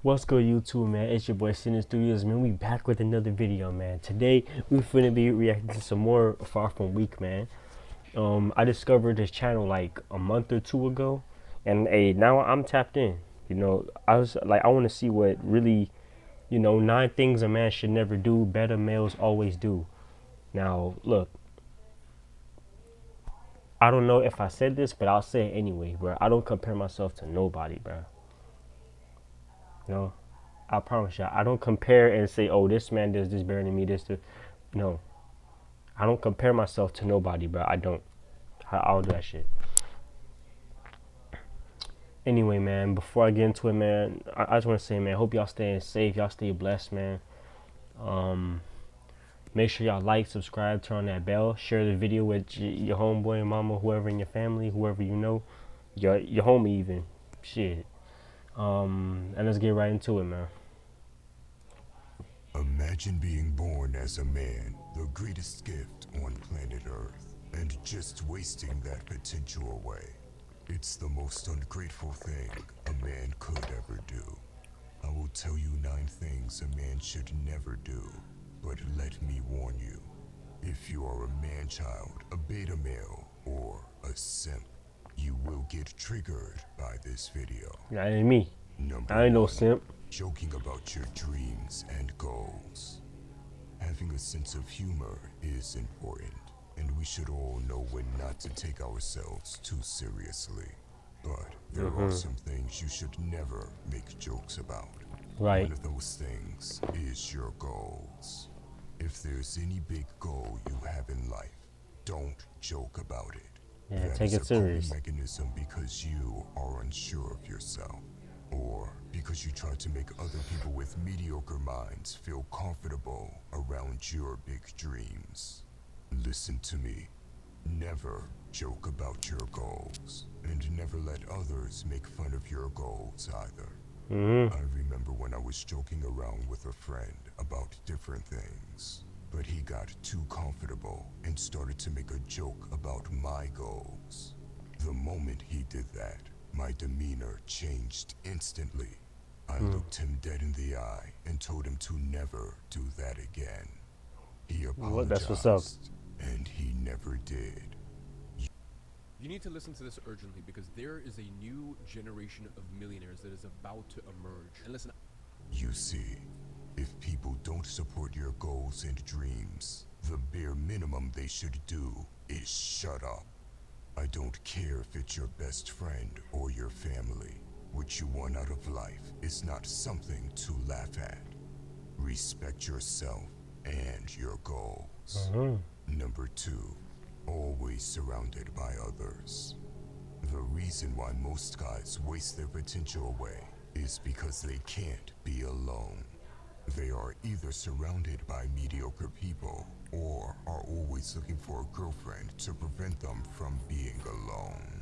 What's good, YouTube, man? It's your boy Sin Studios, man. We back with another video, man. Today we finna be reacting to some more Far From Weak, man. I discovered this channel like a month or two ago, and now I'm tapped in. I was like, I want to see what really, 9 things a man should never do, better males always do. Now, look, I don't know if I said this, but I'll say it anyway, bro. I don't compare myself to nobody, bro. You know, I promise you, I don't compare and say, oh, this man does this better than me. No, I don't compare myself to nobody, bro. I don't. I don't do that shit. Anyway, man, before I get into it, man, I just want to say, man, hope y'all staying safe. Y'all stay blessed, man. Um, Make sure y'all like, subscribe, turn on that bell, share the video with your homeboy, your mama, whoever in your family, whoever you know, your homie even. Shit. And let's get right into it, man. Imagine being born as a man, the greatest gift on planet Earth, and just wasting that potential away. It's the most ungrateful thing a man could ever do. I will tell you 9 things a man should never do, but let me warn you. If you are a man-child, a beta male, or a simp, you will get triggered by this video. That ain't me. Number I ain't no 1. simp. Joking about your dreams and goals. Having a sense of humor is important, and we should all know when not to take ourselves too seriously. But there are some things you should never make jokes about. Right. One of those things is your goals. If there's any big goal you have in life, don't joke about it. Yeah, That take is it a coping serious. mechanism because you are unsure of yourself, or because you try to make other people with mediocre minds feel comfortable around your big dreams. Listen to me. Never joke about your goals, and never let others make fun of your goals either. I remember when I was joking around with a friend about different things, but he got too comfortable and started to make a joke about my goals. The moment he did that, my demeanor changed instantly. I looked him dead in the eye and told him to never do that again. He What? That's what's up. apologized, and he never did. You need to listen to this urgently because there is a new generation of millionaires that is about to emerge. And listen, You see, if people don't support your goals and dreams, the bare minimum they should do is shut up. I don't care if it's your best friend or your family. What you want out of life is not something to laugh at. Respect yourself and your goals. Number 2, always surrounded by others. The reason why most guys waste their potential away is because they can't be alone. They are either surrounded by mediocre people or are always looking for a girlfriend to prevent them from being alone.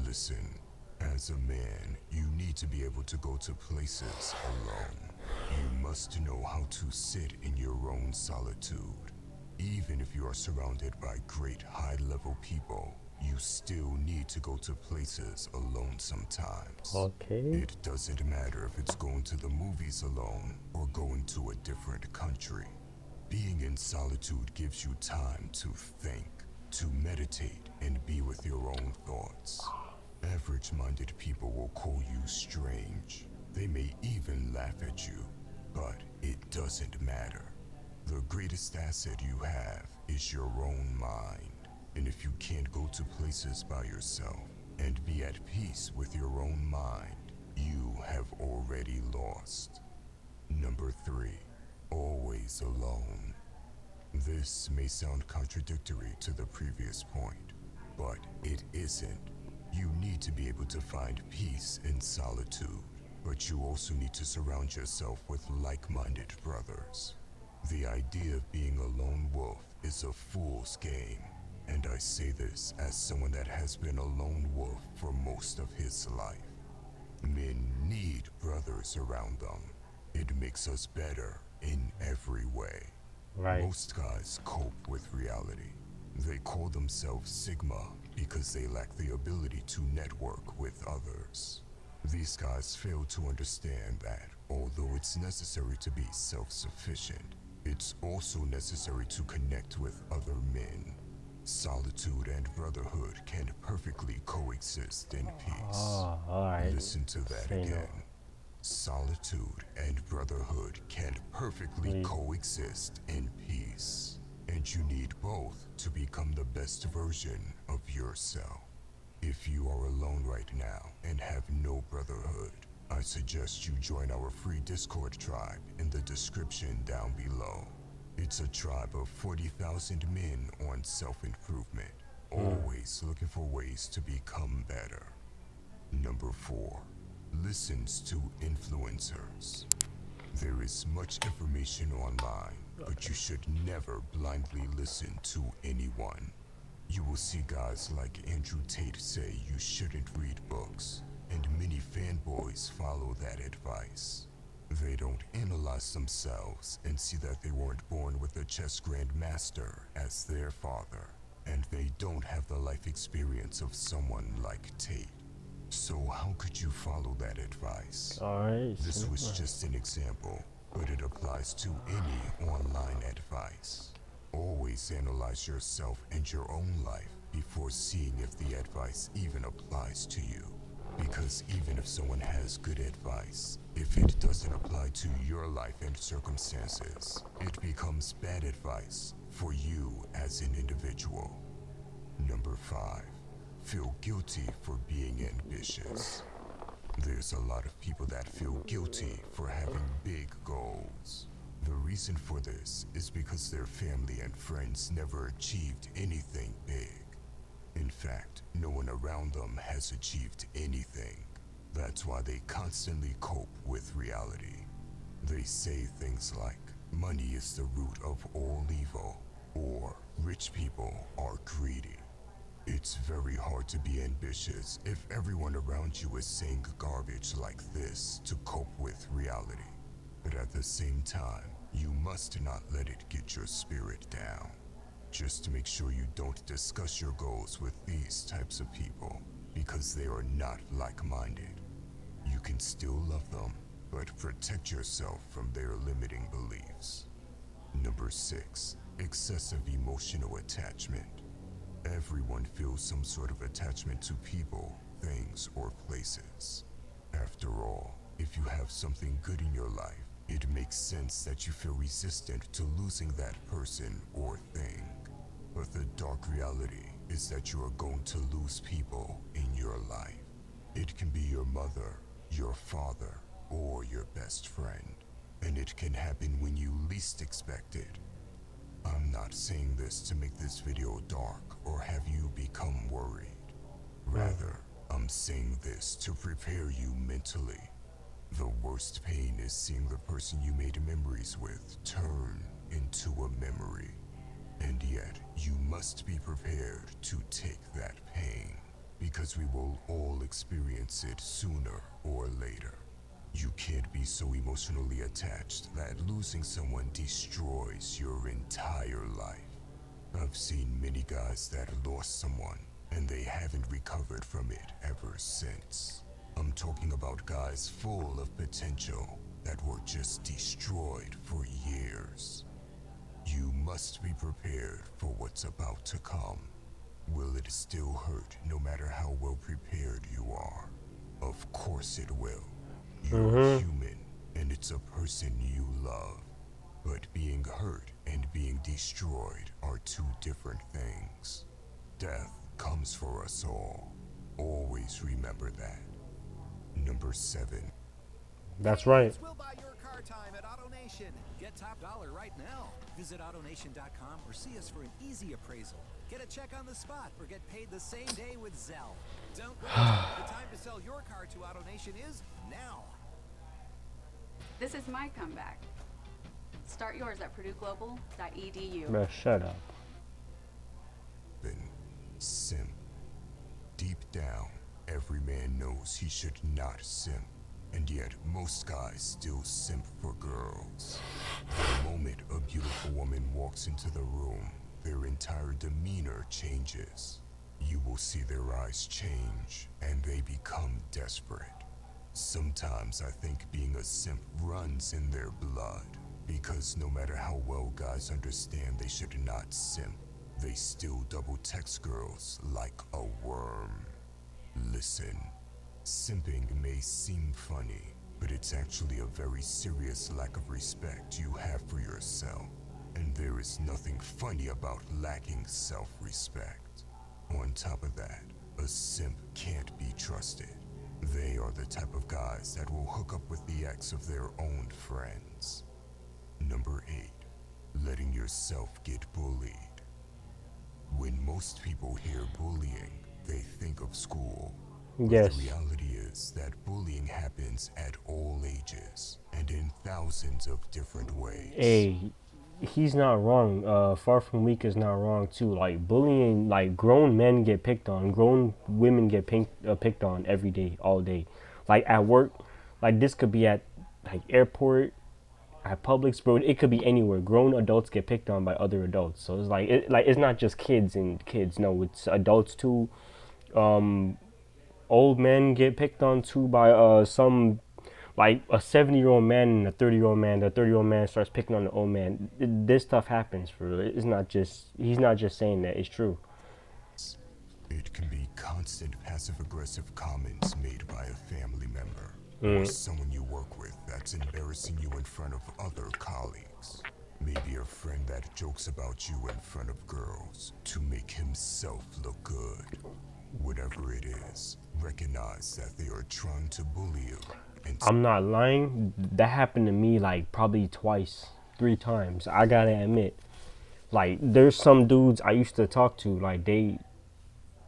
Listen, as a man, you need to be able to go to places alone. You must know how to sit in your own solitude. Even if you are surrounded by great high-level people, you still need to go to places alone sometimes. Okay. It doesn't matter if it's going to the movies alone or going to a different country. Being in solitude gives you time to think, to meditate, and be with your own thoughts. Average-minded people will call you strange. They may even laugh at you, but it doesn't matter. The greatest asset you have is your own mind. And if you can't go to places by yourself and be at peace with your own mind, you have already lost. Number 3, always alone. This may sound contradictory to the previous point, but it isn't. You need to be able to find peace in solitude, but you also need to surround yourself with like-minded brothers. The idea of being a lone wolf is a fool's game, and I say this as someone that has been a lone wolf for most of his life. Men need brothers around them. It makes us better in every way. Right. Most guys cope with reality. They call themselves Sigma because they lack the ability to network with others. These guys fail to understand that Although it's necessary to be self-sufficient, it's also necessary to connect with other men. Solitude and brotherhood can perfectly coexist in peace. Oh, alright. Listen to that Say no. again. Solitude and brotherhood can perfectly Please. coexist in peace. And you need both to become the best version of yourself. If you are alone right now and have no brotherhood, I suggest you join our free Discord tribe in the description down below. It's a tribe of 40,000 men on self-improvement, always looking for ways to become better. Number 4. Listens to influencers. There is much information online, but you should never blindly listen to anyone. You will see guys like Andrew Tate say you shouldn't read books, and many fanboys follow that advice. They don't analyze themselves and see that they weren't born with a chess grandmaster as their father, and they don't have the life experience of someone like Tate. So how could you follow that advice? Alright. This was just an example, but it applies to any online advice. Always analyze yourself and your own life before seeing if the advice even applies to you. Because even if someone has good advice, if it doesn't apply to your life and circumstances, it becomes bad advice for you as an individual. Number 5. Feel guilty for being ambitious. There's a lot of people that feel guilty for having big goals. The reason for this is because their family and friends never achieved anything big. In fact, no one around them has achieved anything. That's why they constantly cope with reality. They say things like, money is the root of all evil, or rich people are greedy. It's very hard to be ambitious if everyone around you is saying garbage like this to cope with reality. But at the same time, you must not let it get your spirit down. Just make sure you don't discuss your goals with these types of people, because they are not like-minded. You can still love them, but protect yourself from their limiting beliefs. Number 6. Excessive emotional attachment. Everyone feels some sort of attachment to people, things, or places. After all, if you have something good in your life, it makes sense that you feel resistant to losing that person or thing. But the dark reality is that you are going to lose people in your life. It can be your mother, your father, or your best friend. And it can happen when you least expect it. I'm not saying this to make this video dark or have you become worried. Rather, I'm saying this to prepare you mentally. The worst pain is seeing the person you made memories with turn into a memory. And yet, you must be prepared to take that pain, because we will all experience it sooner or later. You can't be so emotionally attached that losing someone destroys your entire life. I've seen many guys that lost someone, and they haven't recovered from it ever since. I'm talking about guys full of potential that were just destroyed for years. You must be prepared for what's about to come. Will it still hurt no matter how well prepared you are? Of course it will. You're human, and it's a person you love. But being hurt and being destroyed are two different things. Death comes for us all. Always remember that. Number 7. That's right. We'll buy your car time at AutoNation. Get top dollar right now. Visit AutoNation.com or see us for an easy appraisal. Get a check on the spot or get paid the same day with Zelle. Don't wait. The time to sell your car to AutoNation is now. This is my comeback. Start yours at purdueglobal.edu. Bro, shut up. Simp. Deep down, every man knows he should not simp. And yet, most guys still simp for girls. The moment a beautiful woman walks into the room, their entire demeanor changes. You will see their eyes change, and they become desperate. Sometimes I think being a simp runs in their blood, because no matter how well guys understand they should not simp, they still double text girls like a worm. Listen, simping may seem funny, but it's actually a very serious lack of respect you have for yourself. And there is nothing funny about lacking self-respect. On top of that, a simp can't be trusted. They are the type of guys that will hook up with the ex of their own friends. Number 8. Letting yourself get bullied. When most people hear bullying, they think of school. But Yes. the reality is that bullying happens at all ages and in thousands of different ways. Hey, he's not wrong. Far From Weak is not wrong too. Like bullying, like grown men get picked on, grown women get picked on every day, all day. Like at work, like this could be at like airport, at Publix, bro. It could be anywhere. Grown adults get picked on by other adults. So it's like it's not just kids and kids. No, it's adults too. Old men get picked on too by some, like a 70-year-old man and a 30-year-old man. The 30-year-old man starts picking on the old man. This stuff happens for real. It's not just, he's not just saying that, it's true. It can be constant passive-aggressive comments made by a family member or someone you work with that's embarrassing you in front of other colleagues. Maybe a friend that jokes about you in front of girls to make himself look good. Whatever it is, recognize that they are trying to bully you. And I'm not lying. That happened to me like probably twice, 3 times. I gotta admit. Like there's some dudes I used to talk to, like they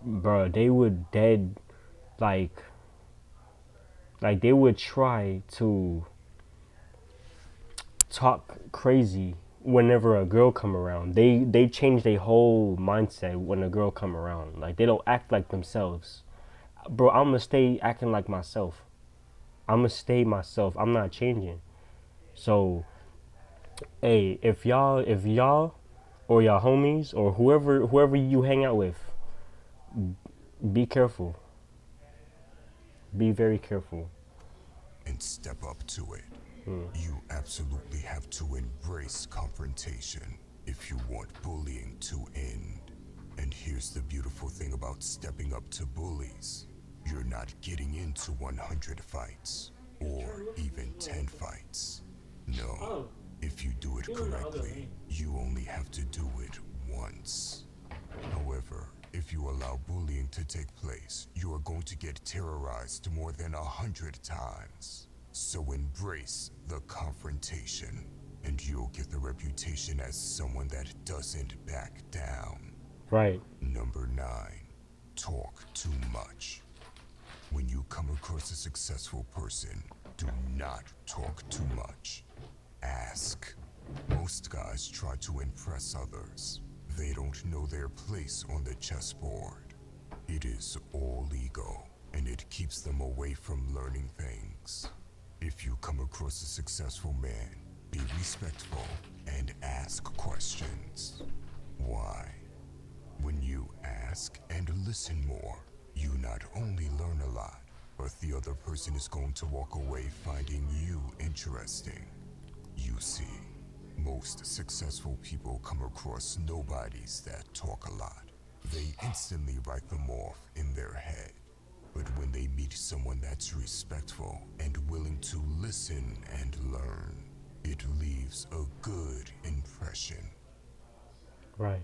would dead, like they would try to talk crazy whenever a girl come around. They change their whole mindset when a girl come around. Like they don't act like themselves. Bro, I'm gonna stay acting like myself. I'm gonna stay myself. I'm not changing. So, hey, if y'all or y'all homies or whoever you hang out with, be careful. Be very careful. and step up to it. You absolutely have to embrace confrontation if you want bullying to end. And here's the beautiful thing about stepping up to bullies. You're not getting into 100 fights or even 10 fights. No, if you do it correctly, you only have to do it once. However, if you allow bullying to take place, you are going to get terrorized more than 100 times. So embrace the confrontation, and you'll get the reputation as someone that doesn't back down. Right. Number 9, talk too much. When you come across a successful person, do not talk too much. Ask. Most guys try to impress others. They don't know their place on the chessboard. It is all ego, and it keeps them away from learning things. If you come across a successful man, be respectful and ask questions. Why? When you ask and listen more, you not only learn a lot, but the other person is going to walk away finding you interesting. You see, most successful people come across nobodies that talk a lot. They instantly write them off in their head. But when they meet someone that's respectful and willing to listen and learn, it leaves a good impression. Right.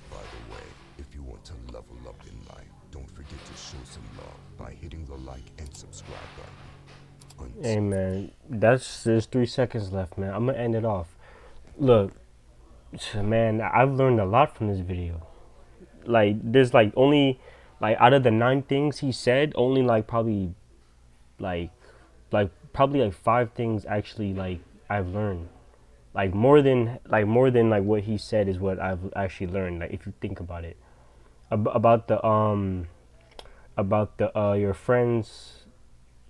By the way, if you want to level up in life, don't forget to show some love by hitting the like and subscribe button. Hey man, there's 3 seconds left, man. I'm gonna end it off. Look, man, I've learned a lot from this video. Like there's like only, like out of the 9 things he said, only like probably like probably like 5 things actually like I've learned. Like more than like what he said is what I've actually learned. Like if you think about it, about the your friends.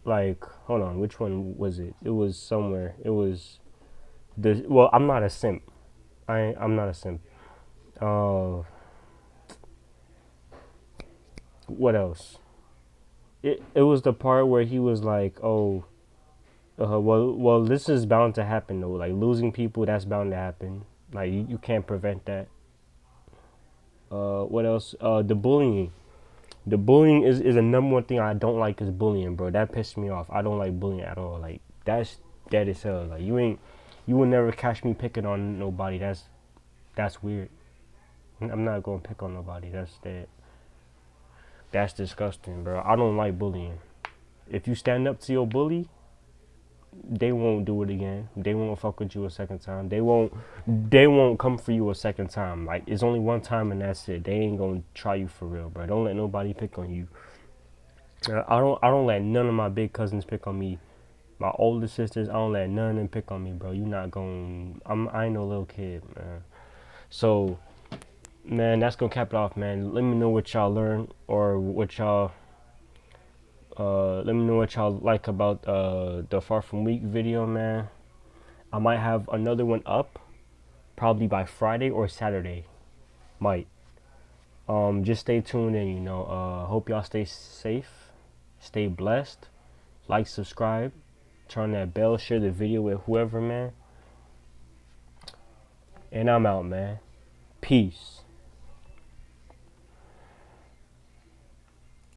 Like hold on, which one was it? It was somewhere. It was the, well, I'm not a simp. I'm not a simp. What else? it was the part where he was like, oh, well, this is bound to happen though. Like losing people, that's bound to happen. Like you can't prevent that. What else? The bullying. The bullying is the number one thing I don't like is bullying, bro. That pissed me off. I don't like bullying at all. Like that's dead as hell. Like you will never catch me picking on nobody. That's weird. I'm not gonna pick on nobody. That's dead. That's disgusting, bro. I don't like bullying. If you stand up to your bully, they won't do it again. They won't fuck with you a second time. They won't come for you a second time. Like it's only one time and that's it. They ain't gonna try you for real, bro. Don't let nobody pick on you. I don't let none of my big cousins pick on me. My older sisters, I don't let none of them pick on me, bro. You not gonna I ain't no little kid, man. So man, that's gonna cap it off, man. Let me know what y'all learned or what y'all let me know what y'all like about the Far From Weak video, man. I might have another one up probably by Friday or Saturday. Might. Just stay tuned in, you know. Hope y'all stay safe, stay blessed, like, subscribe, turn that bell, share the video with whoever, man. And I'm out, man. Peace.